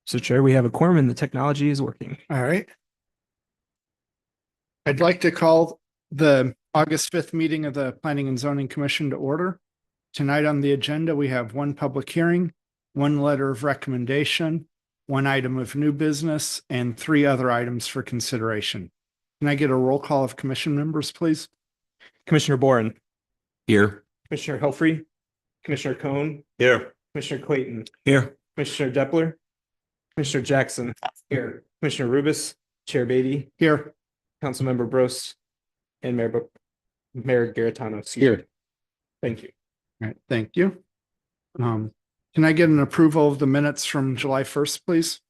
So, Chair, we have a quorum and the technology is working. All right. I'd like to call the August 5th meeting of the Planning and Zoning Commission to order. Tonight on the agenda, we have one public hearing, one letter of recommendation, one item of new business, and three other items for consideration. Can I get a roll call of commission members, please? Commissioner Boren, Here. Commissioner Helfrey, Commissioner Cohn, Here. Commissioner Clayton, Here. Commissioner Depler, Commissioner Jackson, Here. Commissioner Rubis, Chair Beatty, Here. Councilmember Bros, and Mayor Garitano. Here. Thank you. All right, thank you. Can I get an approval of the minutes from July 1st, please?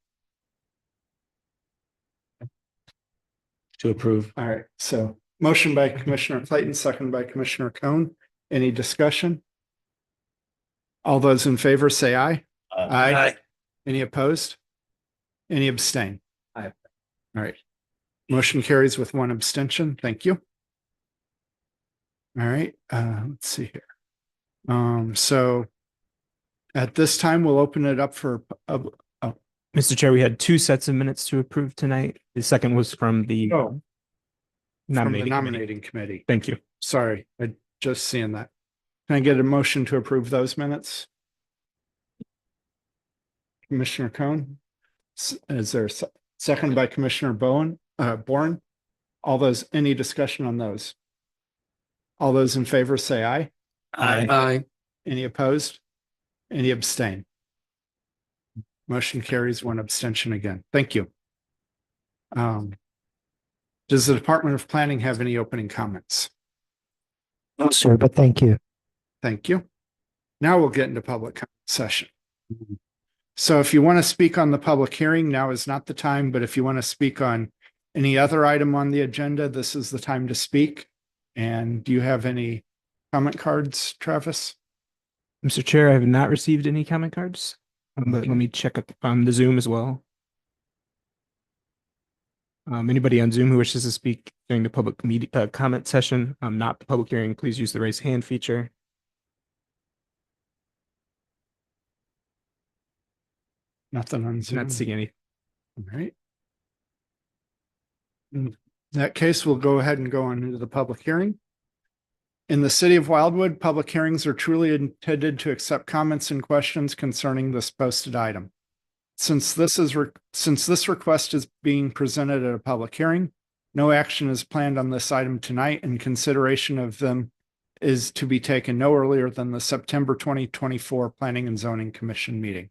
To approve. All right, so motion by Commissioner Clayton, second by Commissioner Cohn. Any discussion? All those in favor say aye. Aye. Any opposed? Any abstain? Aye. All right. Motion carries with one abstention. Thank you. All right, let's see here. So at this time, we'll open it up for Mr. Chair, we had two sets of minutes to approve tonight. The second was from the from the nominating committee. nominating committee. Thank you. Sorry, I just seeing that. Can I get a motion to approve those minutes? Commissioner Cohn? Is there a second by Commissioner Boren? All those, any discussion on those? All those in favor say aye. Aye. Any opposed? Any abstain? Motion carries, one abstention again. Thank you. Does the Department of Planning have any opening comments? No, sir, but thank you. Thank you. Now we'll get into public comment session. So if you want to speak on the public hearing, now is not the time, but if you want to speak on any other item on the agenda, this is the time to speak. And do you have any comment cards, Travis? Mr. Chair, I have not received any comment cards, but let me check on the Zoom as well. Anybody on Zoom who wishes to speak during the public comment session, not the public hearing, please use the raise hand feature. Nothing on Zoom. Not seeing any. All right. In that case, we'll go ahead and go on into the public hearing. In the city of Wildwood, public hearings are truly intended to accept comments and questions concerning this posted item. Since this request is being presented at a public hearing, no action is planned on this item tonight, and consideration of them is to be taken no earlier than the September 2024 Planning and Zoning Commission meeting.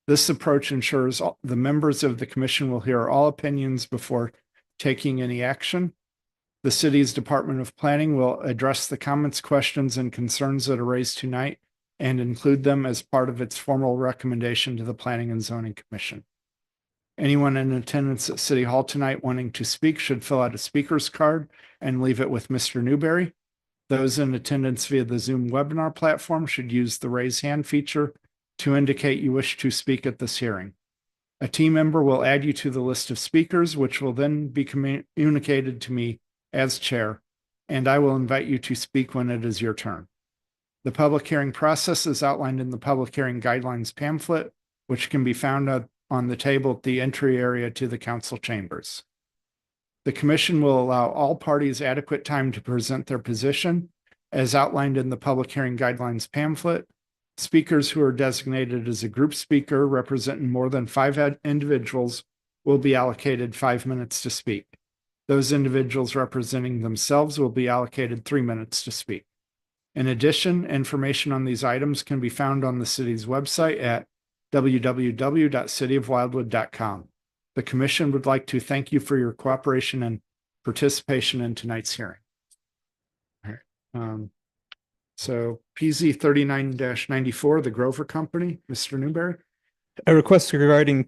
This approach ensures the members of the commission will hear all opinions before taking any action. The city's Department of Planning will address the comments, questions, and concerns that are raised tonight and include them as part of its formal recommendation to the Planning and Zoning Commission. Anyone in attendance at City Hall tonight wanting to speak should fill out a speaker's card and leave it with Mr. Newberry. Those in attendance via the Zoom webinar platform should use the raise hand feature to indicate you wish to speak at this hearing. A team member will add you to the list of speakers, which will then be communicated to me as chair, and I will invite you to speak when it is your turn. The public hearing process is outlined in the public hearing guidelines pamphlet, which can be found on the table at the entry area to the council chambers. The commission will allow all parties adequate time to present their position, as outlined in the public hearing guidelines pamphlet. Speakers who are designated as a group speaker representing more than 5 individuals will be allocated 5 minutes to speak. Those individuals representing themselves will be allocated 3 minutes to speak. In addition, information on these items can be found on the city's website at www.cityofwildwood.com. The commission would like to thank you for your cooperation and participation in tonight's hearing. All right. So PZ 39-94, the Grover Company, Mr. Newberry. A request regarding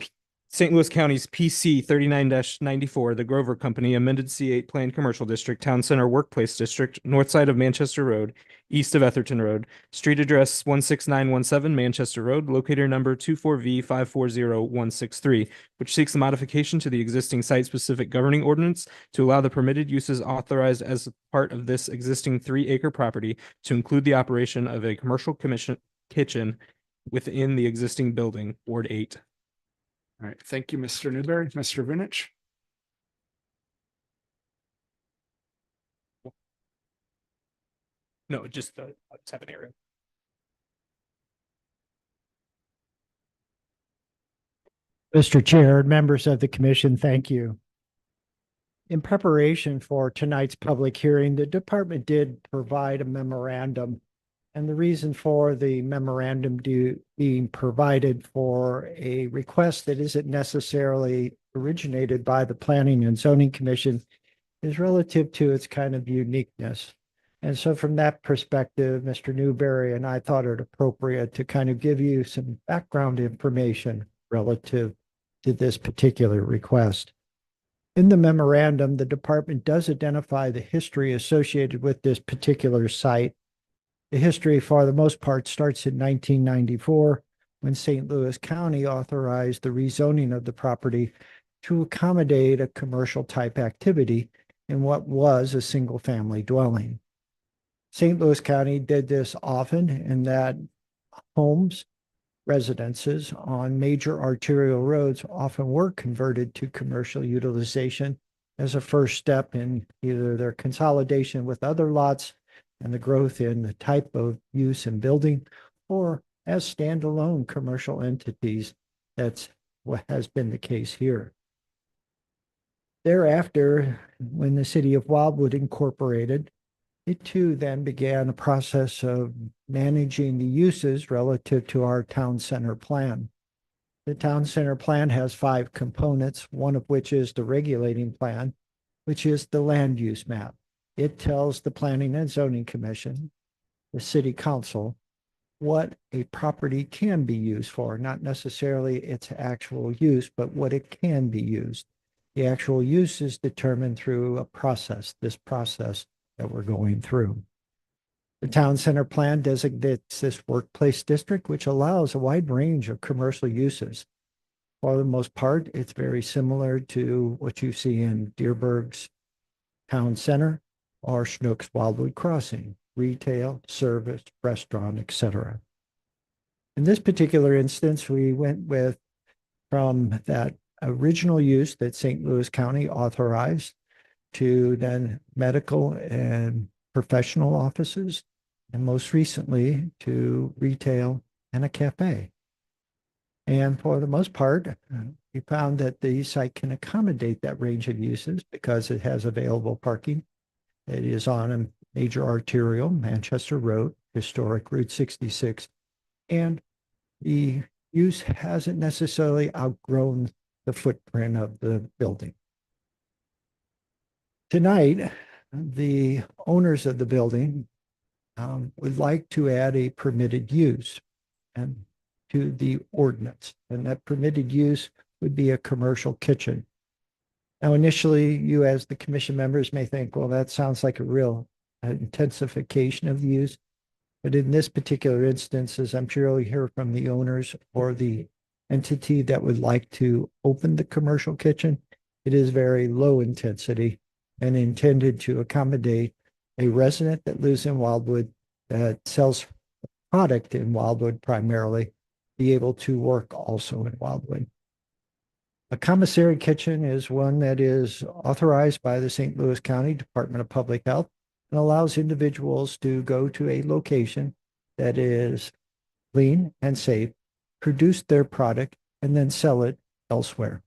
St. Louis County's PC 39-94, the Grover Company, amended C8 Planned Commercial District, Town Center Workplace District, north side of Manchester Road, east of Etherton Road, street address 16917 Manchester Road, locator number 24V540163, which seeks a modification to the existing site-specific governing ordinance to allow the permitted uses authorized as part of this existing 3-acre property to include the operation of a commercial kitchen within the existing building, Ward 8. All right, thank you, Mr. Newberry. Mr. Vinich? No, just let's have an area. Mr. Chair, members of the commission, thank you. In preparation for tonight's public hearing, the department did provide a memorandum. And the reason for the memorandum being provided for a request that isn't necessarily originated by the Planning and Zoning Commission is relative to its kind of uniqueness. And so from that perspective, Mr. Newberry and I thought it appropriate to kind of give you some background information relative to this particular request. In the memorandum, the department does identify the history associated with this particular site. The history, for the most part, starts in 1994, when St. Louis County authorized the rezoning of the property to accommodate a commercial type activity in what was a single-family dwelling. St. Louis County did this often in that homes, residences on major arterial roads often were converted to commercial utilization as a first step in either their consolidation with other lots and the growth in the type of use and building, or as standalone commercial entities. That's what has been the case here. Thereafter, when the city of Wildwood incorporated, it too then began a process of managing the uses relative to our town center plan. The town center plan has 5 components, one of which is the regulating plan, which is the land use map. It tells the Planning and Zoning Commission, the City Council, what a property can be used for, not necessarily its actual use, but what it can be used. The actual use is determined through a process, this process that we're going through. The town center plan designates this workplace district, which allows a wide range of commercial uses. For the most part, it's very similar to what you see in Deerberg's town center or Schnucks Wildwood Crossing, retail, service, restaurant, etc. In this particular instance, we went with from that original use that St. Louis County authorized to then medical and professional offices, and most recently to retail and a cafe. And for the most part, we found that the site can accommodate that range of uses because it has available parking. It is on a major arterial, Manchester Road, historic Route 66, and the use hasn't necessarily outgrown the footprint of the building. Tonight, the owners of the building would like to add a permitted use and to the ordinance, and that permitted use would be a commercial kitchen. Now, initially, you as the commission members may think, well, that sounds like a real intensification of the use. But in this particular instance, as I'm sure you'll hear from the owners or the entity that would like to open the commercial kitchen, it is very low intensity and intended to accommodate a resident that lives in Wildwood that sells product in Wildwood primarily, be able to work also in Wildwood. A commissary kitchen is one that is authorized by the St. Louis County Department of Public Health and allows individuals to go to a location that is clean and safe, produce their product, and then sell it elsewhere.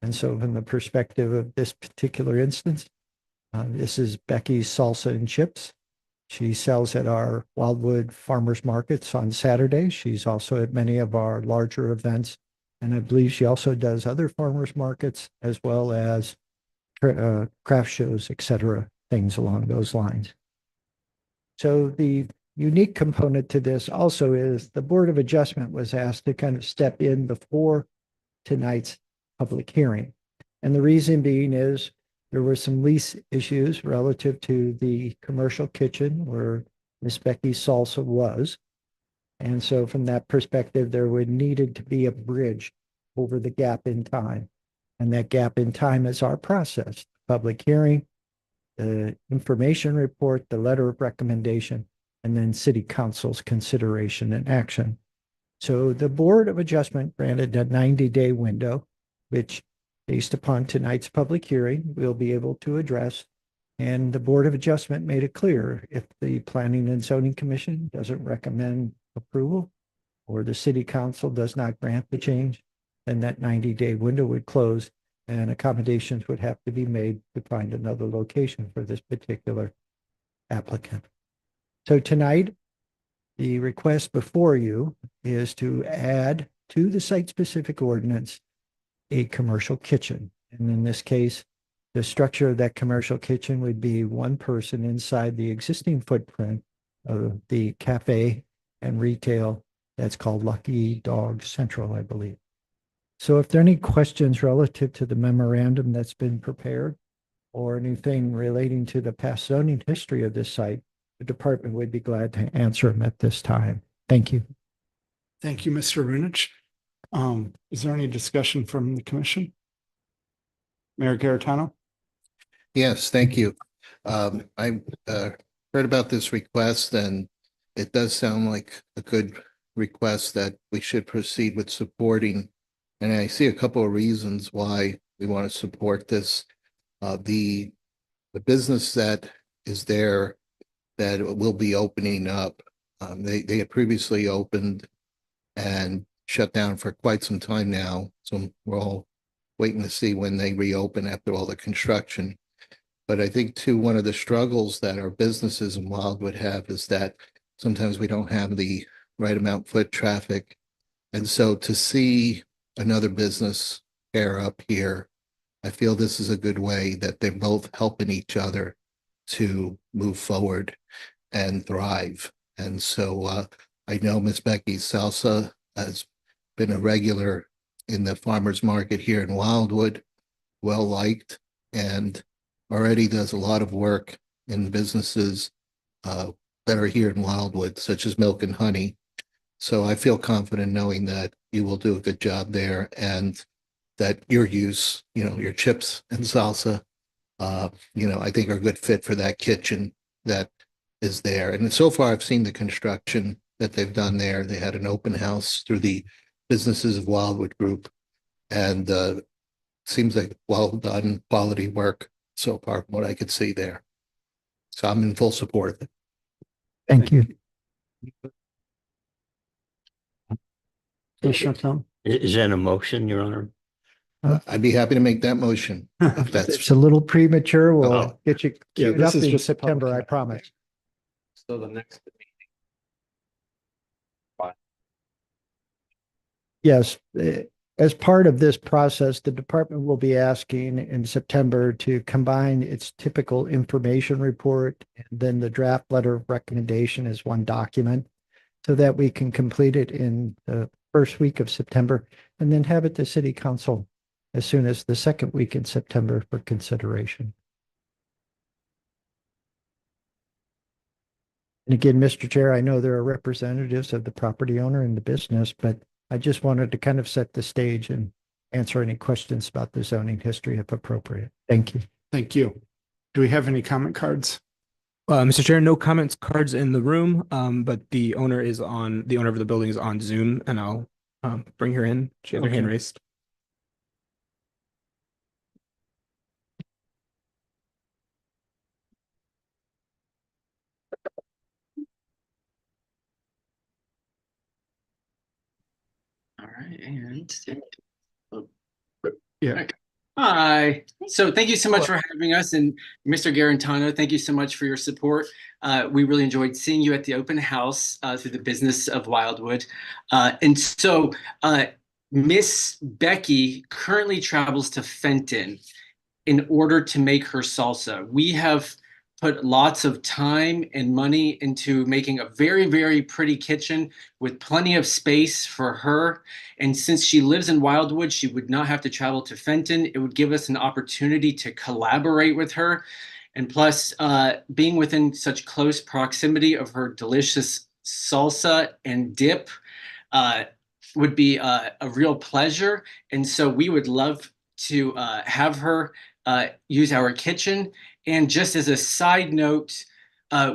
And so from the perspective of this particular instance, this is Becky's Salsa and Chips. She sells at our Wildwood Farmers Markets on Saturday. She's also at many of our larger events. And I believe she also does other farmers markets as well as craft shows, etc., things along those lines. So the unique component to this also is the Board of Adjustment was asked to kind of step in before tonight's public hearing. And the reason being is there were some lease issues relative to the commercial kitchen where Miss Becky's Salsa was. And so from that perspective, there would needed to be a bridge over the gap in time. And that gap in time is our process, public hearing, the information report, the letter of recommendation, and then City Council's consideration and action. So the Board of Adjustment granted a 90-day window which, based upon tonight's public hearing, we'll be able to address. And the Board of Adjustment made it clear if the Planning and Zoning Commission doesn't recommend approval or the City Council does not grant the change, then that 90-day window would close and accommodations would have to be made to find another location for this particular applicant. So tonight, the request before you is to add to the site-specific ordinance a commercial kitchen. And in this case, the structure of that commercial kitchen would be one person inside the existing footprint of the cafe and retail that's called Lucky Dog Central, I believe. So if there are any questions relative to the memorandum that's been prepared or anything relating to the past zoning history of this site, the department would be glad to answer them at this time. Thank you. Thank you, Mr. Runich. Is there any discussion from the commission? Mayor Garitano? Yes, thank you. I heard about this request and it does sound like a good request that we should proceed with supporting. And I see a couple of reasons why we want to support this. The business that is there that will be opening up, they had previously opened and shut down for quite some time now. So we're all waiting to see when they reopen after all the construction. But I think too, one of the struggles that our businesses in Wildwood have is that sometimes we don't have the right amount of foot traffic. And so to see another business pair up here, I feel this is a good way that they're both helping each other to move forward and thrive. And so I know Miss Becky Salsa has been a regular in the farmers market here in Wildwood, well liked, and already does a lot of work in businesses that are here in Wildwood, such as Milk and Honey. So I feel confident knowing that you will do a good job there and that your use, your chips and salsa, I think are a good fit for that kitchen that is there. And so far I've seen the construction that they've done there. They had an open house through the Businesses of Wildwood Group, and seems like well done quality work so far from what I could see there. So I'm in full support of it. Thank you. Commissioner Tom? Is that a motion, Your Honor? I'd be happy to make that motion. If that's It's a little premature. We'll Oh. get you Yeah, queued this up is in just a public September, I hearing. promise. So the next meeting. Yes, as part of this process, the department will be asking in September to combine its typical information report and then the draft letter of recommendation as one document so that we can complete it in the first week of September and then have it to City Council as soon as the second week in September for consideration. And again, Mr. Chair, I know there are representatives of the property owner and the business, but I just wanted to kind of set the stage and answer any questions about the zoning history if appropriate. Thank you. Thank you. Do we have any comment cards? Mr. Chair, no comments cards in the room, but the owner of the building is on Zoom, and I'll bring her in. She has her hand Okay. raised. All right, and Yeah. hi. So thank you so much for having us, and Mr. Garantano, thank you so much for your support. We really enjoyed seeing you at the open house through the Business of Wildwood. And so Miss Becky currently travels to Fenton in order to make her salsa. We have put lots of time and money into making a very, very pretty kitchen with plenty of space for her. And since she lives in Wildwood, she would not have to travel to Fenton. It would give us an opportunity to collaborate with her. And plus, being within such close proximity of her delicious salsa and dip would be a real pleasure. And so we would love to have her use our kitchen. And just as a side note,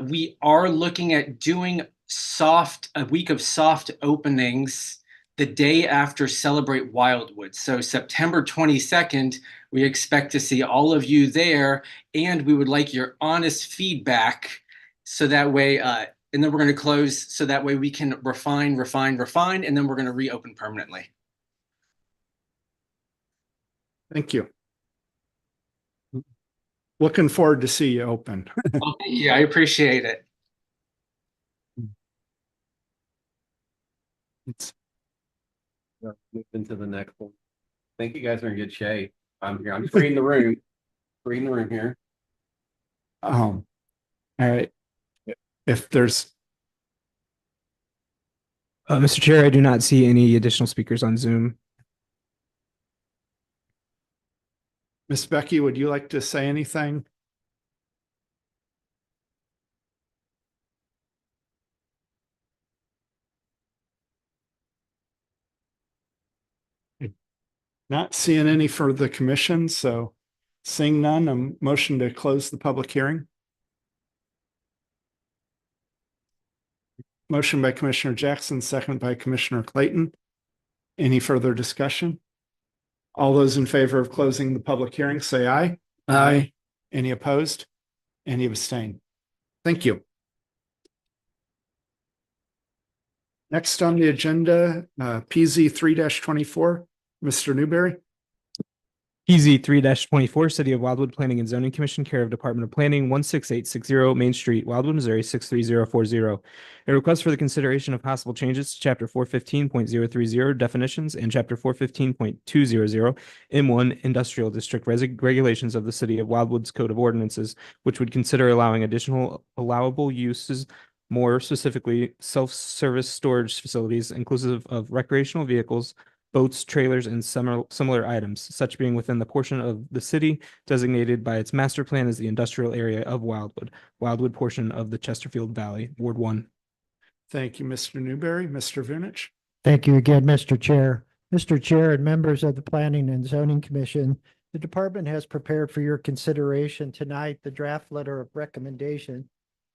we are looking at doing a week of soft openings the day after Celebrate Wildwood. So September 22nd, we expect to see all of you there, and we would like your honest feedback so that way, and then we're going to close so that way we can refine, and then we're going to reopen permanently. Thank you. Looking forward to see you open. Well, thank you. I appreciate it. It's Move into the next one. I think you guys are in good shape. I'm here. I'm just reading the room. Reading the room here. all right. If there's, Mr. Chair, I do not see any additional speakers on Zoom. Miss Becky, would you like to say anything? Not seeing any for the commission, so seeing none, a motion to close the public hearing. Motion by Commissioner Jackson, second by Commissioner Clayton. Any further discussion? All those in favor of closing the public hearing, say aye. Aye. Any opposed? Any abstain? Thank you. Next on the agenda, PZ 3-24, Mr. Newberry. PZ 3-24, City of Wildwood Planning and Zoning Commission, care of Department of Planning, 16860 Main Street, Wildwood, Missouri, 63040. A request for the consideration of possible changes to Chapter 415.030 definitions and Chapter 415.200 M1 Industrial District Regulations of the City of Wildwood's Code of Ordinances, which would consider allowing additional allowable uses, more specifically self-service storage facilities inclusive of recreational vehicles, boats, trailers, and similar items, such being within the portion of the city designated by its master plan as the industrial area of Wildwood portion of the Chesterfield Valley, Ward 1. Thank you, Mr. Newberry. Mr. Vunich. Thank you again, Mr. Chair. Mr. Chair and members of the Planning and Zoning Commission, the department has prepared for your consideration tonight the draft letter of recommendation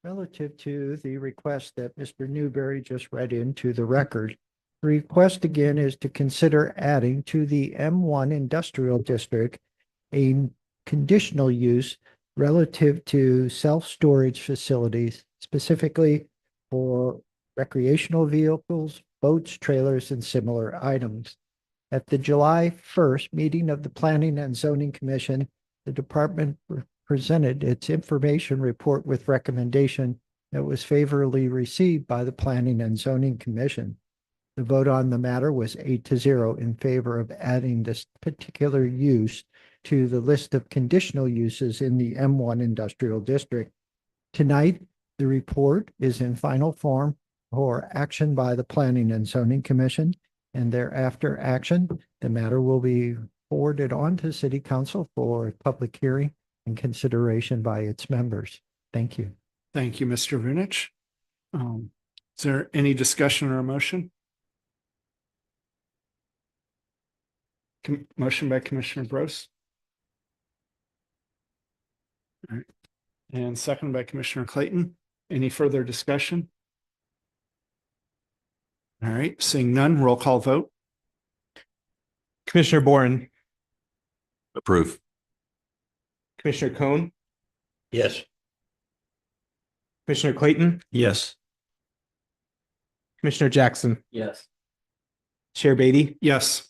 relative to the request that Mr. Newberry just read into the record. The request again is to consider adding to the M1 Industrial District a conditional use relative to self-storage facilities, specifically for recreational vehicles, boats, trailers, and similar items. At the July 1st meeting of the Planning and Zoning Commission, the department presented its information report with recommendation that was favorably received by the Planning and Zoning Commission. The vote on the matter was 8-0 in favor of adding this particular use to the list of conditional uses in the M1 Industrial District. Tonight, the report is in final form for action by the Planning and Zoning Commission, and thereafter action, the matter will be forwarded on to City Council for a public hearing and consideration by its members. Thank you. Thank you, Mr. Vunich. Is there any discussion or motion? Motion by Commissioner Gross. All right. And second by Commissioner Clayton. Any further discussion? All right, seeing none, roll call vote. Commissioner Boren, Approve. Commissioner Cohn, Yes. Commissioner Clayton, Yes. Commissioner Jackson, Yes. Chair Beatty, Yes.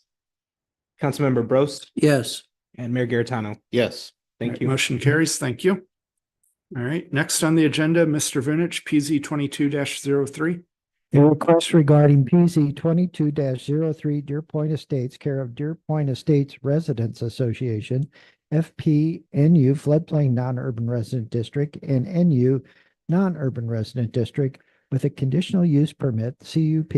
Councilmember Brost, Yes. and Mayor Garitano. Yes. Thank you. Motion carries. Thank you. All right, next on the agenda, Mr. Vunich, PZ 22-03. A request regarding PZ 22-03 Deer Point Estates, care of Deer Point Estates Residents Association, FPNU Floodplain Non-Urban Resident District, and NU Non-Urban Resident District with a conditional use permit, CUP,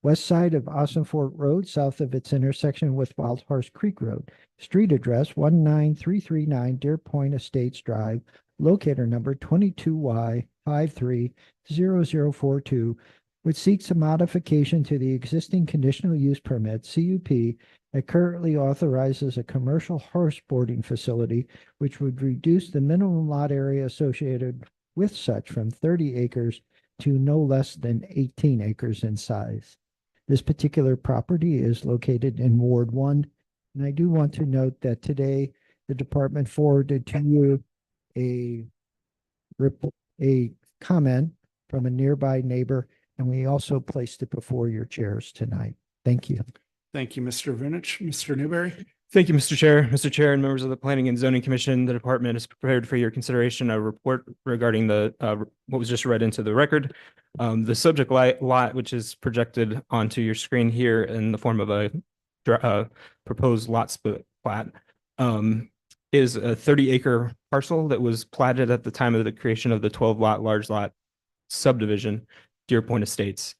west side of Austin Fort Road, south of its intersection with Wild Horse Creek Road. Street address 19339 Deer Point Estates Drive, locator number 22Y530042, which seeks a modification to the existing conditional use permit, CUP, that currently authorizes a commercial horse boarding facility, which would reduce the minimum lot area associated with such from 30 acres to no less than 18 acres in size. This particular property is located in Ward 1. And I do want to note that today the department forwarded to you a a comment from a nearby neighbor, and we also placed it before your chairs tonight. Thank you. Thank you, Mr. Vinich. Mr. Newberry? Thank you, Mr. Chair. Mr. Chair and members of the Planning and Zoning Commission, the department is prepared for your consideration a report regarding the what was just read into the record. The subject lot, which is projected onto your screen here in the form of a proposed lot split plat, is a 30-acre parcel that was platted at the time of the creation of the 12-lot large lot subdivision, Deer Point Estates.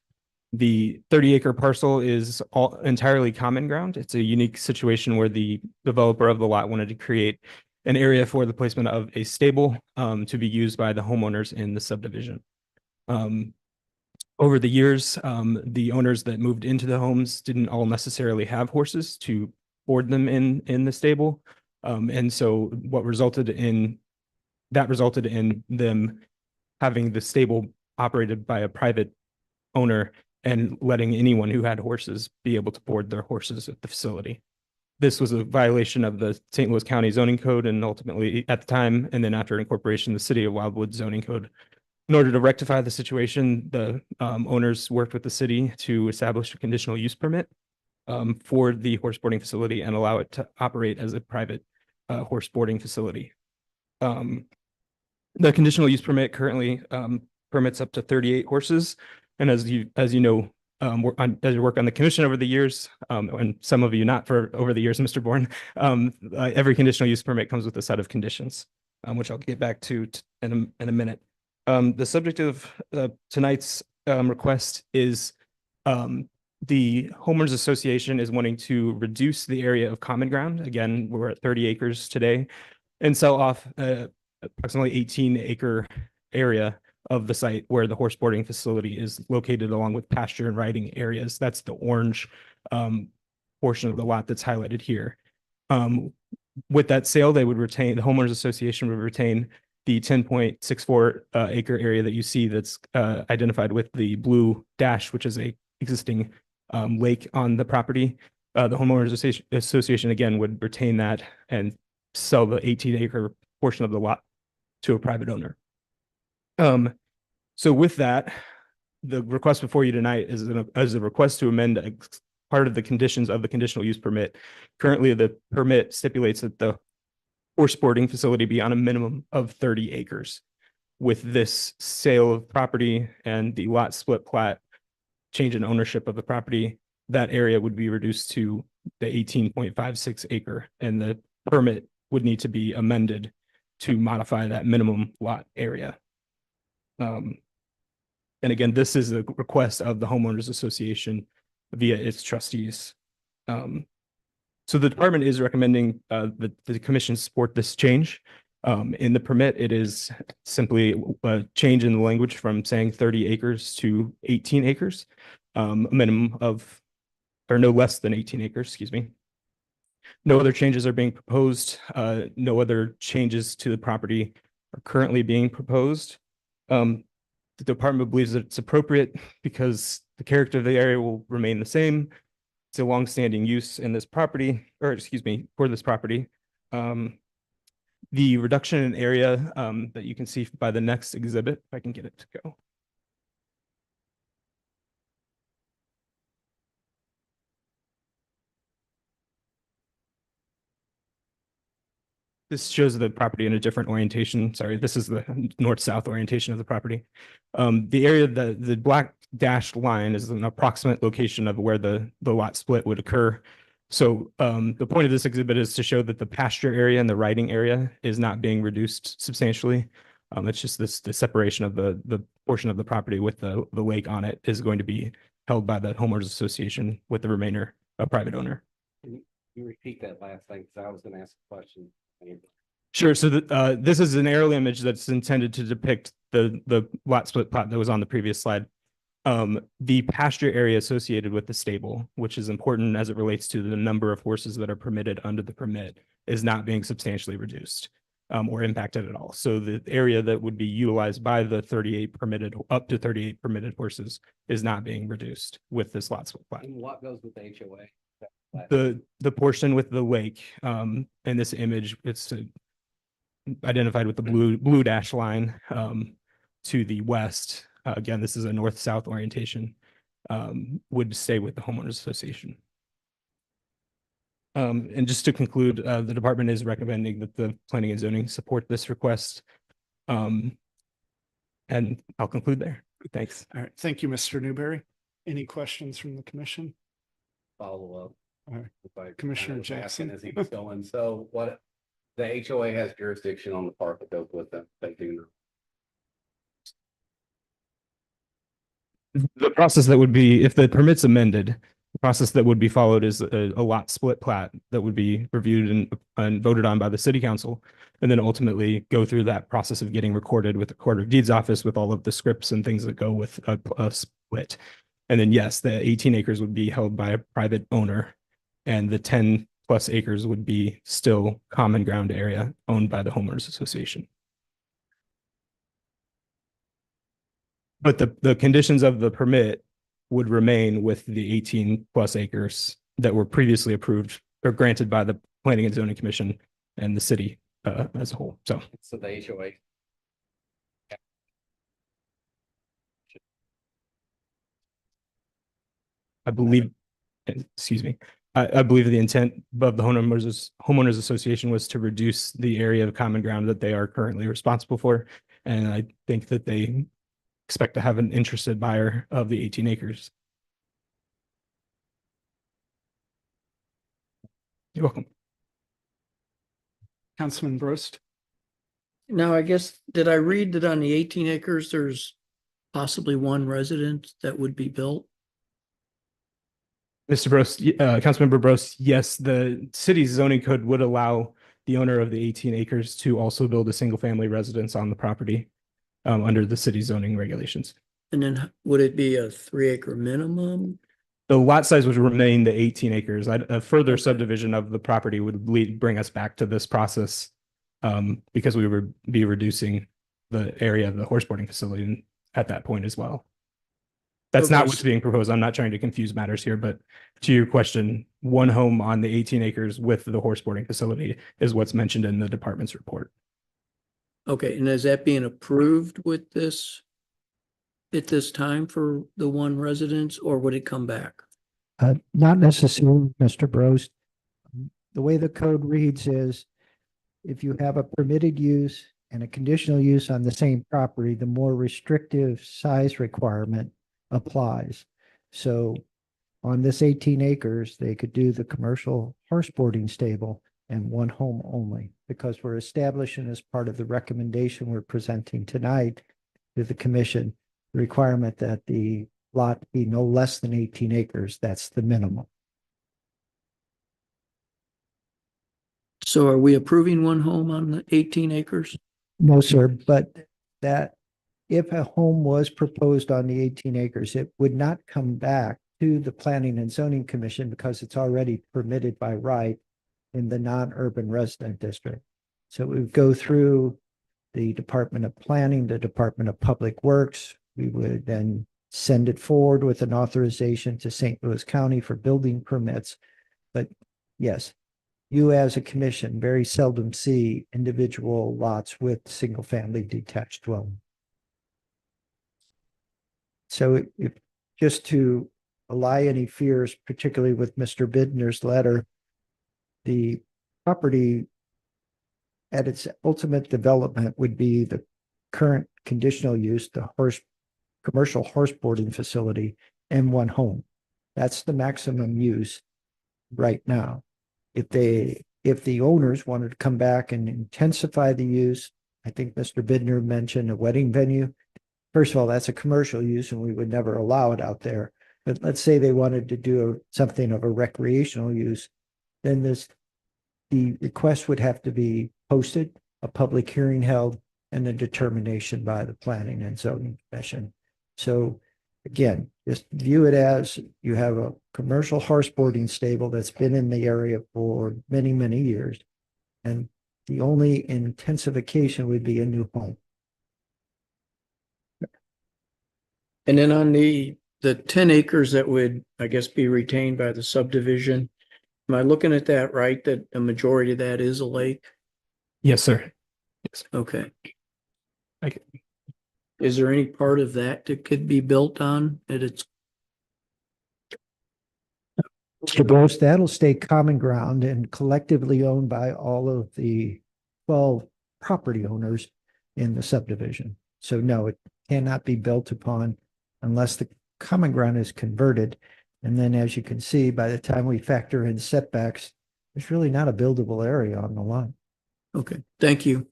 The 30-acre parcel is all entirely common ground. It's a unique situation where the developer of the lot wanted to create an area for the placement of a stable to be used by the homeowners in the subdivision. Over the years, the owners that moved into the homes didn't all necessarily have horses to board them in the stable. And so what resulted in them having the stable operated by a private owner and letting anyone who had horses be able to board their horses at the facility. This was a violation of the St. Louis County zoning code and ultimately at the time, and then after incorporation, the city of Wildwood zoning code. In order to rectify the situation, the owners worked with the city to establish a conditional use permit for the horse boarding facility and allow it to operate as a private horse boarding facility. The conditional use permit currently permits up to 38 horses. And as you know, as you work on the commission over the years, and some of you not for over the years, Mr. Bourne, every conditional use permit comes with a set of conditions, which I'll get back to in a minute. The subject of tonight's request is the homeowners association is wanting to reduce the area of common ground. Again, we're at 30 acres today, and sell off approximately 18-acre area of the site where the horse boarding facility is located, along with pasture and riding areas. That's the orange portion of the lot that's highlighted here. With that sale, they would retain, the homeowners association would retain the 10.64 acre area that you see that's identified with the blue dash, which is a existing lake on the property. The homeowners association again would retain that and sell the 18-acre portion of the lot to a private owner. So with that, the request before you tonight is a request to amend part of the conditions of the conditional use permit. Currently, the permit stipulates that the horse boarding facility be on a minimum of 30 acres. With this sale of property and the lot split plat, change in ownership of the property, that area would be reduced to the 18.56 acre, and the permit would need to be amended to modify that minimum lot area. And again, this is a request of the homeowners association via its trustees. So the department is recommending that the commission support this change. In the permit, it is simply a change in the language from saying 30 acres to 18 acres, a minimum of, or no less than 18 acres, excuse me. No other changes are being proposed. No other changes to the property are currently being proposed. The department believes that it's appropriate because the character of the area will remain the same. It's a longstanding use in this property, or excuse me, for this property. The reduction in area that you can see by the next exhibit, if I can get it to go. This shows the property in a different orientation. Sorry, this is the north-south orientation of the property. The area, the black dashed line is an approximate location of where the lot split would occur. So the point of this exhibit is to show that the pasture area and the riding area is not being reduced substantially. It's just the separation of the portion of the property with the lake on it is going to be held by the homeowners association, with the remainder a private owner. Can you repeat that last thing? Because I was going to ask a question. Sure. So this is an aerial image that's intended to depict the lot split plot that was on the previous slide. The pasture area associated with the stable, which is important as it relates to the number of horses that are permitted under the permit, is not being substantially reduced. or impacted at all. So the area that would be utilized by the 38 permitted, up to 38 permitted horses is not being reduced with this lot split plat. And what goes with the HOA? The portion with the lake, in this image, it's identified with the blue dash line, to the west. Again, this is a north-south orientation, would stay with the homeowners association. And just to conclude, the department is recommending that the planning and zoning support this request. And I'll conclude there. Thanks. All right, thank you, Mr. Newberry. Any questions from the commission? Follow up. All right. If I Commissioner kind of was asking Jackson. As he was going, so what, the HOA has jurisdiction on the part that goes with them, they do. The process that would be, if the permit's amended, the process that would be followed is a lot split plat that would be reviewed and voted on by the city council. And then ultimately go through that process of getting recorded with the Recorder of Deeds office with all of the scripts and things that go with a split. And then, yes, the 18 acres would be held by a private owner and the 10 plus acres would be still common ground area owned by the homeowners association. But the conditions of the permit would remain with the 18 plus acres that were previously approved or granted by the Planning and Zoning Commission and the city as a whole. So So the HOA. I believe, excuse me, I believe the intent of the homeowners association was to reduce the area of common ground that they are currently responsible for. And I think that they expect to have an interested buyer of the 18 acres. You're welcome. Councilman Brost? Now, I guess, did I read that on the 18 acres, there's possibly one residence that would be built? Mr. Bros, Councilmember Bros, yes, the city's zoning code would allow the owner of the 18 acres to also build a single family residence on the property under the city zoning regulations. And then would it be a 3-acre minimum? The lot size would remain the 18 acres. A further subdivision of the property would bring us back to this process because we would be reducing the area of the horse boarding facility at that point as well. That's not what's being proposed. I'm not trying to confuse matters here, but to your question, one home on the 18 acres with the horse boarding facility is what's mentioned in the department's report. Okay, and is that being approved with this at this time for the one residence, or would it come back? Not necessarily, Mr. Brost. The way the code reads is if you have a permitted use and a conditional use on the same property, the more restrictive size requirement applies. So on this 18 acres, they could do the commercial horse boarding stable and one home only, because we're establishing as part of the recommendation we're presenting tonight to the commission, the requirement that the lot be no less than 18 acres. That's the minimum. So are we approving one home on the 18 acres? No, sir, but that if a home was proposed on the 18 acres, it would not come back to the Planning and Zoning Commission because it's already permitted by right in the non-urban resident district. So we would go through the Department of Planning, the Department of Public Works. We would then send it forward with an authorization to St. Louis County for building permits. But yes, you as a commission very seldom see individual lots with single-family detached dwelling. So if just to allay any fears, particularly with Mr. Bidner's letter, the property at its ultimate development would be the current conditional use, the commercial horse boarding facility, and one home. That's the maximum use right now. If the owners wanted to come back and intensify the use, I think Mr. Bidner mentioned a wedding venue. First of all, that's a commercial use and we would never allow it out there. But let's say they wanted to do something of a recreational use, then the request would have to be posted, a public hearing held, and a determination by the Planning and Zoning Commission. So again, just view it as you have a commercial horse boarding stable that's been in the area for many, many years. And The only intensification would be a new home. And then on the 10 acres that would, I guess, be retained by the subdivision, am I looking at that right, that a majority of that is a lake? Yes, sir. Okay. I c- Is there any part of that that could be built on at its, Mr. Gross, that'll stay common ground and collectively owned by all of the 12 property owners in the subdivision. So no, it cannot be built upon unless the common ground is converted. And then as you can see, by the time we factor in setbacks, there's really not a buildable area on the lot. okay, thank you.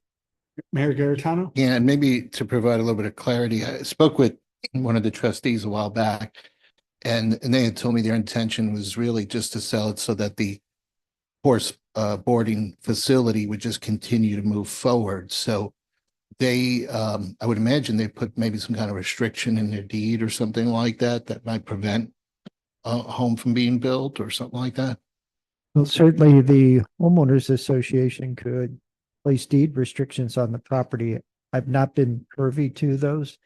Mayor Garitano? Yeah, and maybe to provide a little bit of clarity, I spoke with one of the trustees a while back. And they had told me their intention was really just to sell it so that the horse boarding facility would just continue to move forward. So they, I would imagine they put maybe some kind of restriction in their deed or something like that, that might prevent a home from being built or something like that. Well, certainly the homeowners association could place deed restrictions on the property. I've not been privy to those.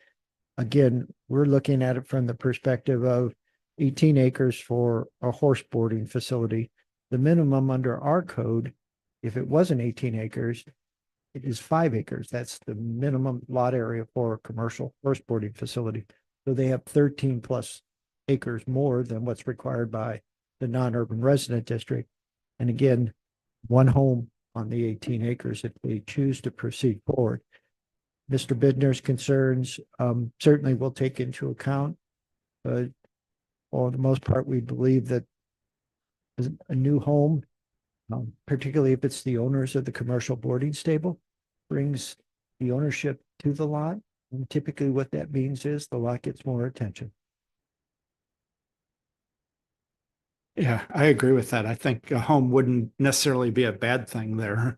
Again, we're looking at it from the perspective of 18 acres for a horse boarding facility. The minimum under our code, if it wasn't 18 acres, it is 5 acres. That's the minimum lot area for a commercial horse boarding facility. So they have 13 plus acres more than what's required by the non-urban resident district. And again, one home on the 18 acres if they choose to proceed forward. Mr. Bidner's concerns certainly will take into account, but for the most part, we believe that a new home, particularly if it's the owners of the commercial boarding stable, brings the ownership to the lot. And typically what that means is the lot gets more attention. Yeah, I agree with that. I think a home wouldn't necessarily be a bad thing there.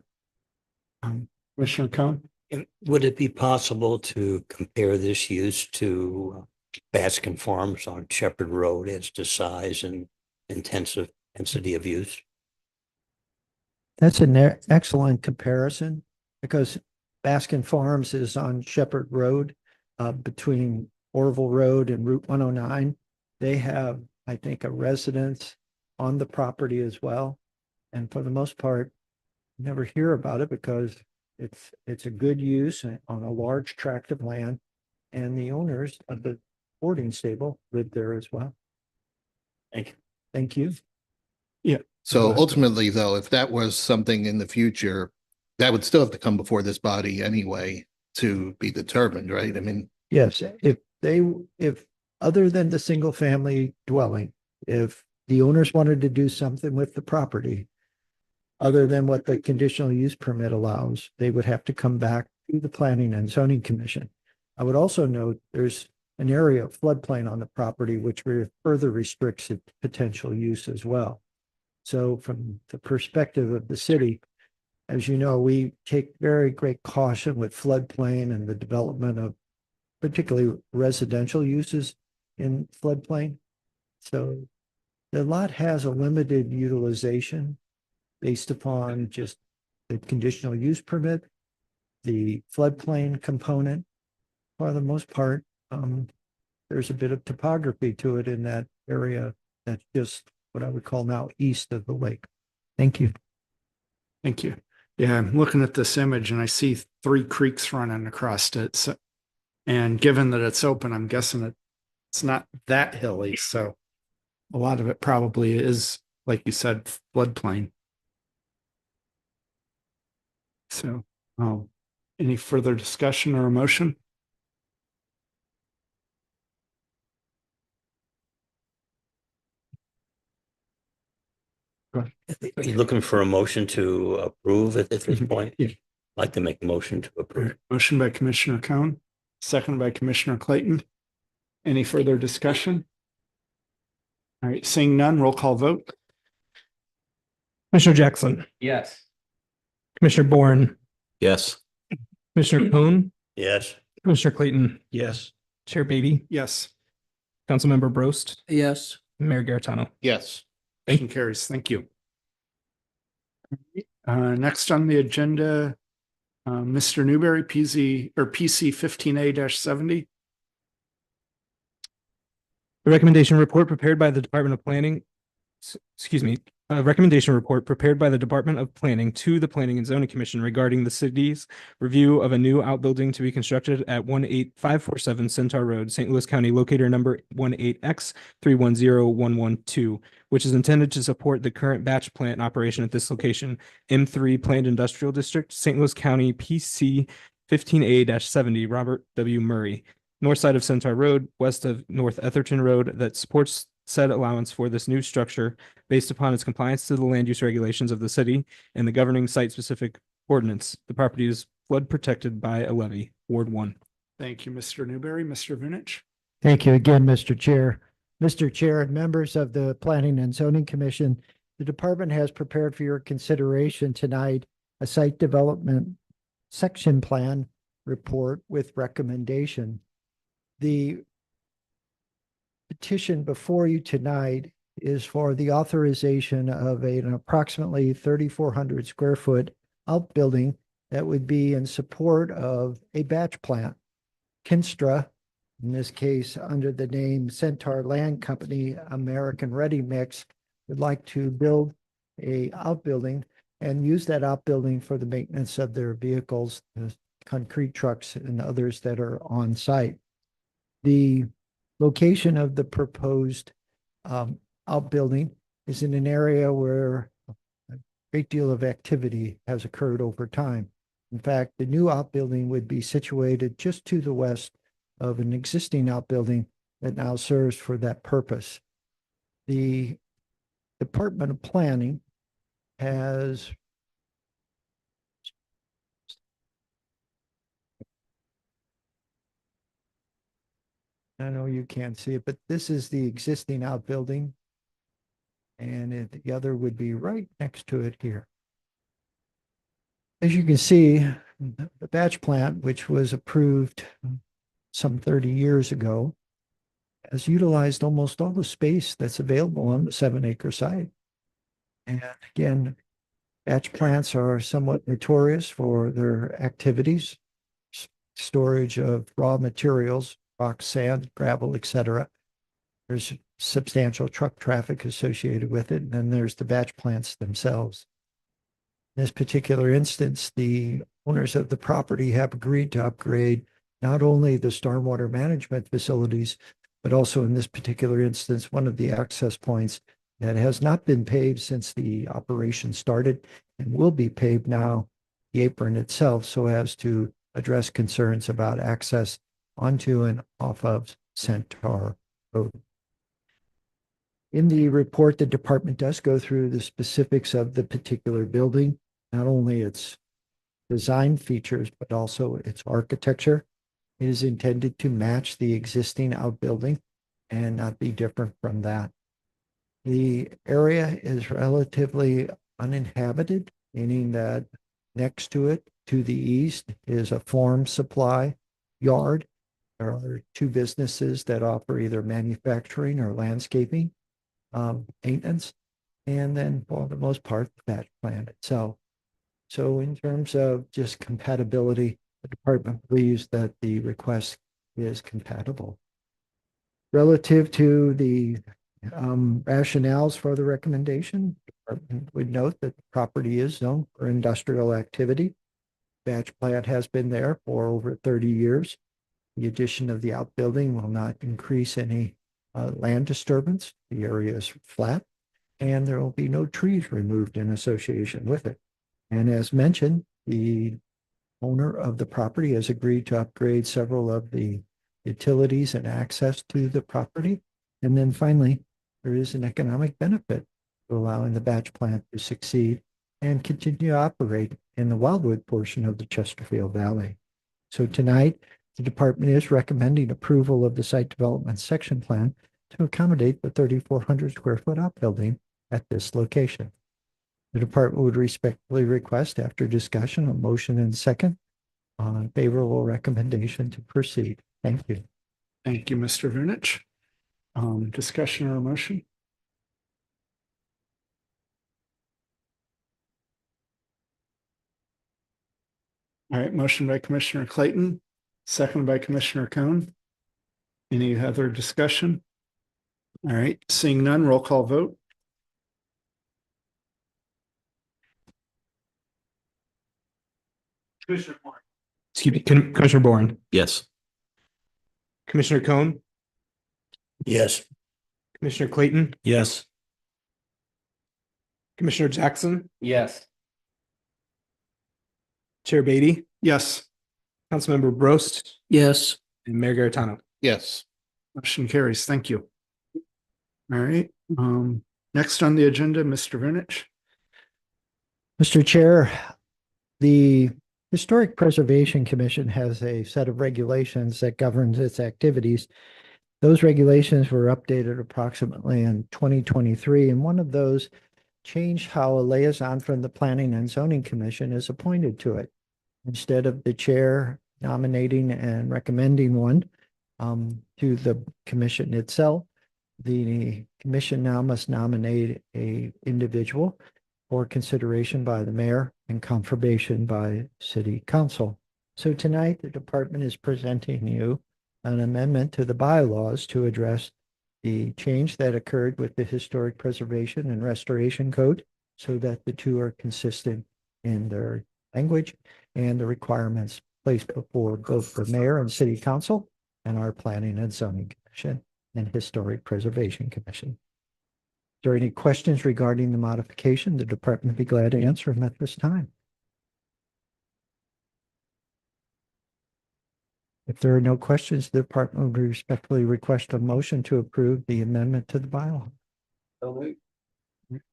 Commissioner Cohen? And would it be possible to compare this use to Baskin Farms on Shepherd Road as to size and intensity of use? That's an excellent comparison because Baskin Farms is on Shepherd Road between Orville Road and Route 109. They have, I think, a residence on the property as well. And for the most part, never hear about it because it's a good use on a large tract of land. And the owners of the boarding stable live there as well. Thank you. Thank you. So Right. ultimately, though, if that was something in the future, that would still have to come before this body anyway to be determined, right? I mean, Yes, if other than the single family dwelling, if the owners wanted to do something with the property, other than what the conditional use permit allows, they would have to come back to the Planning and Zoning Commission. I would also note there's an area of floodplain on the property, which further restricts its potential use as well. So from the perspective of the city, as you know, we take very great caution with floodplain and the development of particularly residential uses in floodplain. So the lot has a limited utilization based upon just the conditional use permit, the floodplain component. For the most part, there's a bit of topography to it in that area that's just what I would call now east of the lake. Thank you. Thank you. Yeah, I'm looking at this image and I see 3 creeks running across it. So, and given that it's open, I'm guessing it's not that hilly. So a lot of it probably is, like you said, floodplain. So, any further discussion or motion? Are you looking for a motion to approve at this Mhm. point? Yeah. I'd like to make a motion to All approve. right, motion by Commissioner Cohen, second by Commissioner Clayton. Any further discussion? All right, seeing none, roll call vote. Commissioner Jackson, Yes. Commissioner Bourne, Yes. Commissioner Coon, Yes. Commissioner Clayton, Yes. Chair Beatty, Yes, Councilmember Brost, Yes, Mayor Garitano. yes. motion carries. Thank you. Next on the agenda, Mr. Newberry, PC 15A-70. The recommendation report prepared by the Department of Planning, excuse me, a recommendation report prepared by the Department of Planning to the Planning and Zoning Commission regarding the city's review of a new outbuilding to be constructed at 18547 Centaur Road, St. Louis County, locator number 18X310112, which is intended to support the current batch plant in operation at this location, M3 Planned Industrial District, St. Louis County, PC 15A-70, Robert W. Murray, north side of Centaur Road, west of North Etherton Road, that supports said allowance for this new structure based upon its compliance to the land use regulations of the city and the governing site-specific ordinance. The property is flood protected by a levee, Ward 1. Thank you, Mr. Newberry. Mr. Vunich. Thank you again, Mr. Chair. Mr. Chair and members of the Planning and Zoning Commission, the department has prepared for your consideration tonight a site development section plan report with recommendation. The petition before you tonight is for the authorization of an approximately 3,400 square foot outbuilding that would be in support of a batch plant. Kinstra, in this case, under the name Centaur Land Company American Ready Mix, would like to build a outbuilding and use that outbuilding for the maintenance of their vehicles, the concrete trucks and others that are on site. The location of the proposed outbuilding is in an area where a great deal of activity has occurred over time. In fact, the new outbuilding would be situated just to the west of an existing outbuilding that now serves for that purpose. The Department of Planning has I know you can't see it, but this is the existing outbuilding. And the other would be right next to it here. As you can see, the batch plant, which was approved some 30 years ago, has utilized almost all the space that's available on the 7-acre site. And again, batch plants are somewhat notorious for their activities, storage of raw materials, rock, sand, gravel, etc. There's substantial truck traffic associated with it, and then there's the batch plants themselves. In this particular instance, the owners of the property have agreed to upgrade not only the stormwater management facilities, but also in this particular instance, one of the access points that has not been paved since the operation started and will be paved now, the apron itself, so as to address concerns about access onto and off of Centaur Road. In the report, the department does go through the specifics of the particular building, not only its design features, but also its architecture. It is intended to match the existing outbuilding and not be different from that. The area is relatively uninhabited, meaning that next to it, to the east, is a farm supply yard. There are two businesses that offer either manufacturing or landscaping maintenance, and then for the most part, the batch plant itself. So in terms of just compatibility, the department believes that the request is compatible. Relative to the rationales for the recommendation, the department would note that the property is zoned for industrial activity. Batch plant has been there for over 30 years. The addition of the outbuilding will not increase any land disturbance. The area is flat, and there will be no trees removed in association with it. And as mentioned, the owner of the property has agreed to upgrade several of the utilities and access to the property. And then finally, there is an economic benefit to allowing the batch plant to succeed and continue to operate in the Wildwood portion of the Chesterfield Valley. So tonight, the department is recommending approval of the site development section plan to accommodate the 3,400 square foot outbuilding at this location. The department would respectfully request, after discussion, a motion and second on favorable recommendation to proceed. Thank you. Thank you, Mr. Vunich. Discussion or motion? All right, motion by Commissioner Clayton, second by Commissioner Cohn. Any other discussion? All right, seeing none, roll call vote. Excuse me, Commissioner Boren, Yes. Commissioner Cohn, Yes. Commissioner Clayton, Yes. Commissioner Jackson, Yes. Chair Beatty, Yes, Councilmember Brost, Yes. and Mayor Garitano. Yes. motion carries. Thank you. All right, next on the agenda, Mr. Vinich. Mr. Chair, the Historic Preservation Commission has a set of regulations that governs its activities. Those regulations were updated approximately in 2023, and one of those changed how a liaison from the Planning and Zoning Commission is appointed to it. Instead of the chair nominating and recommending one to the commission itself, the commission now must nominate a individual for consideration by the mayor and confirmation by city council. So tonight, the department is presenting you an amendment to the bylaws to address the change that occurred with the Historic Preservation and Restoration Code so that the two are consistent in their language and the requirements placed before both the mayor and city council and our Planning and Zoning Commission and Historic Preservation Commission. If there are any questions regarding the modification, the department would be glad to answer them at this time. If there are no questions, the department would respectfully request a motion to approve the amendment to the bylaw.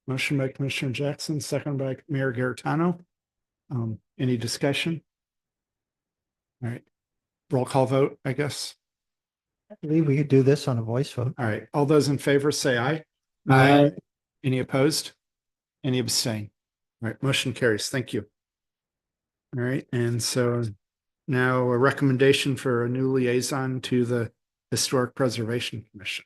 Motion by Commissioner Jackson, second by Mayor Garitano. Any discussion? All right, roll call vote, I guess. I believe we could do this on a voice vote. All right, all those in favor say aye. Aye. Any opposed? Any abstain? All right, motion carries. Thank you. All right, and so now a recommendation for a new liaison to the Historic Preservation Commission.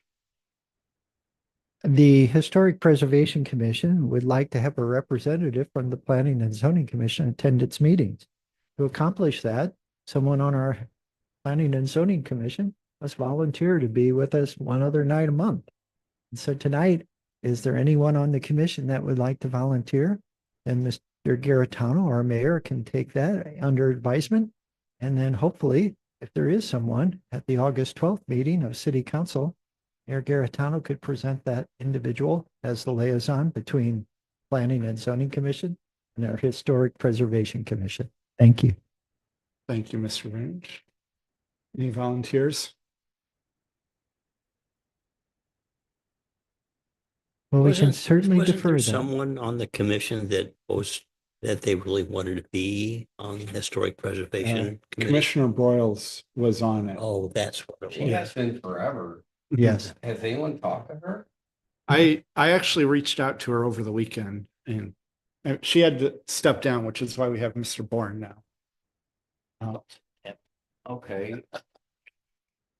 The Historic Preservation Commission would like to have a representative from the Planning and Zoning Commission attend its meetings. To accomplish that, someone on our Planning and Zoning Commission must volunteer to be with us one other night a month. And so tonight, is there anyone on the commission that would like to volunteer? And Mr. Garitano, our mayor, can take that under advisement. And then hopefully, if there is someone at the August 12th meeting of City Council, Mayor Garitano could present that individual as the liaison between Planning and Zoning Commission and our Historic Preservation Commission. Thank you. Thank you, Mr. Range. Any volunteers? Well, we can Wasn't- certainly wasn't defer there that. Someone on the commission that was, that they really wanted to be on the Historic Preservation Committee? Commissioner Broyles was on it. Oh, that's what it She was. has been forever. Yes. Has anyone talked to her? I actually reached out to her over the weekend and she had to step down, which is why we have Mr. Bourne now. Okay.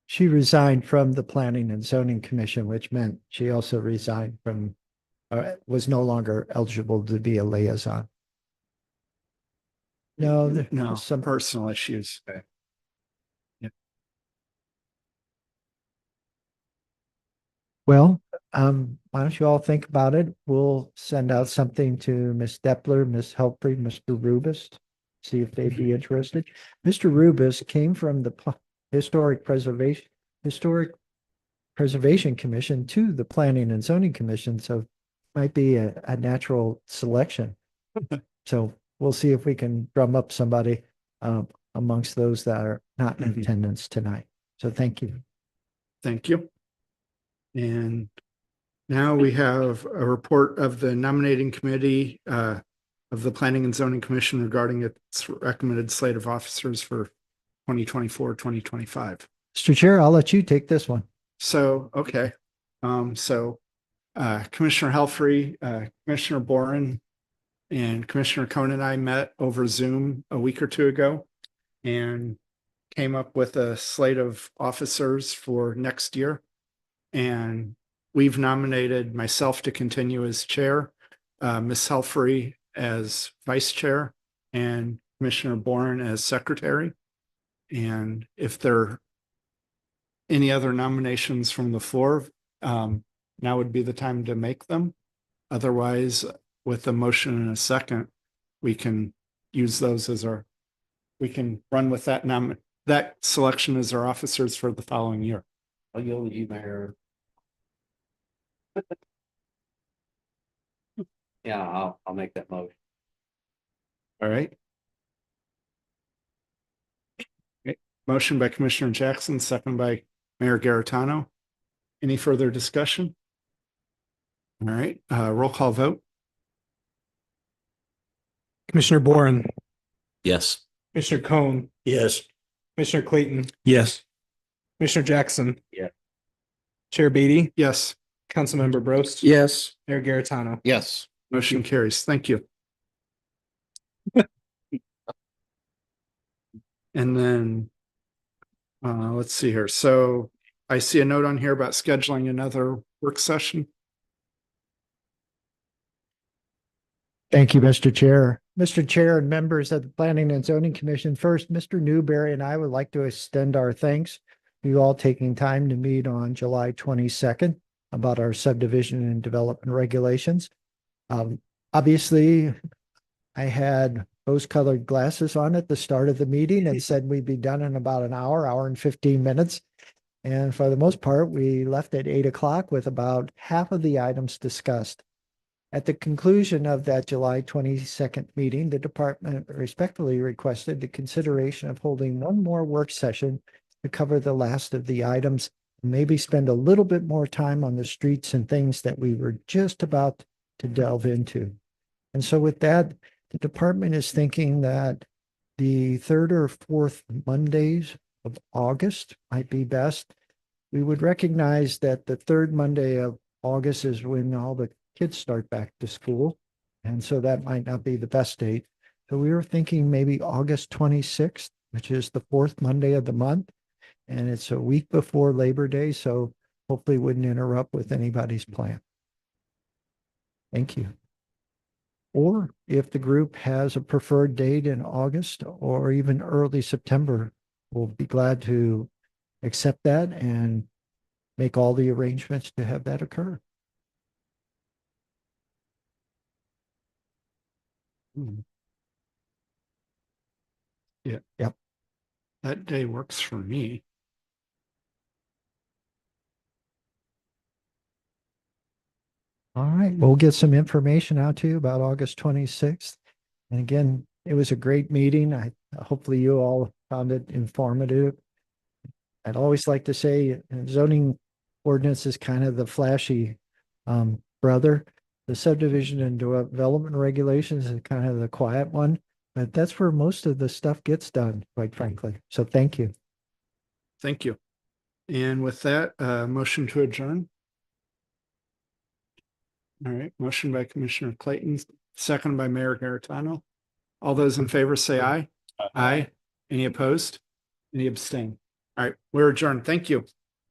She resigned from the Planning and Zoning Commission, which meant she also resigned from, was no longer eligible to be a liaison. No, there No, was some personal issues. Well, why don't you all think about it? We'll send out something to Ms. Depler, Ms. Helfrey, Mr. Rubus, see if they'd be interested. Mr. Rubus came from the Historic Preservation Commission to the Planning and Zoning Commission, so might be a natural selection. So we'll see if we can drum up somebody amongst those that are not in attendance tonight. So thank you. Thank you. And now we have a report of the nominating committee of the Planning and Zoning Commission regarding its recommended slate of officers for 2024, 2025. Mr. Chair, I'll let you take this one. So, okay. Commissioner Helfrey, Commissioner Boren, and Commissioner Cohn and I met over Zoom a week or two ago and came up with a slate of officers for next year. And we've nominated myself to continue as chair, Ms. Helfrey as vice chair, and Commissioner Boren as secretary. And if there are any other nominations from the floor, now would be the time to make them. Otherwise, with a motion and a second, we can use those as we can run with that selection as our officers for the following year. I'll yield to you, Mayor. Yeah, I'll make that motion. All right. Okay. Motion by Commissioner Jackson, second by Mayor Garitano. Any further discussion? All right, roll call vote. Commissioner Boren, Yes. Commissioner Cohn, Yes. Commissioner Clayton, Yes. Commissioner Jackson. Yeah. Chair Beatty, Yes, Councilmember Brost. Yes. Mayor Garitano. Yes. motion carries. Thank you. And then, let's see here. So I see a note on here about scheduling another work session. Thank you, Mr. Chair. Mr. Chair and members of the Planning and Zoning Commission, first, Mr. Newberry and I would like to extend our thanks to you all taking time to meet on July 22nd about our subdivision and development regulations. Obviously, I had rose-colored glasses on at the start of the meeting and said we'd be done in about an hour and 15 minutes. And for the most part, we left at 8 o'clock with about half of the items discussed. At the conclusion of that July 22nd meeting, the department respectfully requested the consideration of holding one more work session to cover the last of the items, and maybe spend a little bit more time on the streets and things that we were just about to delve into. And so with that, the department is thinking that the third or fourth Mondays of August might be best. We would recognize that the third Monday of August is when all the kids start back to school. And so that might not be the best date. So we were thinking maybe August 26th, which is the fourth Monday of the month. And it's a week before Labor Day, so hopefully wouldn't interrupt with anybody's plan. Thank you. Or if the group has a preferred date in August or even early September, we'll be glad to accept that and make all the arrangements to have that occur. Yeah. Yep. That day works for me. All right, we'll get some information out to you about August 26th. And again, it was a great meeting. Hopefully you all found it informative. I'd always like to say zoning ordinance is kind of the flashy brother. The subdivision and development regulations is kind of the quiet one, but that's where most of the stuff gets done, quite frankly. So thank you. Thank you. And with that, motion to adjourn. All right, motion by Commissioner Clayton, second by Mayor Garitano. All those in favor say aye. Aye. Any opposed? Any abstain? All right, we're adjourned. Thank you.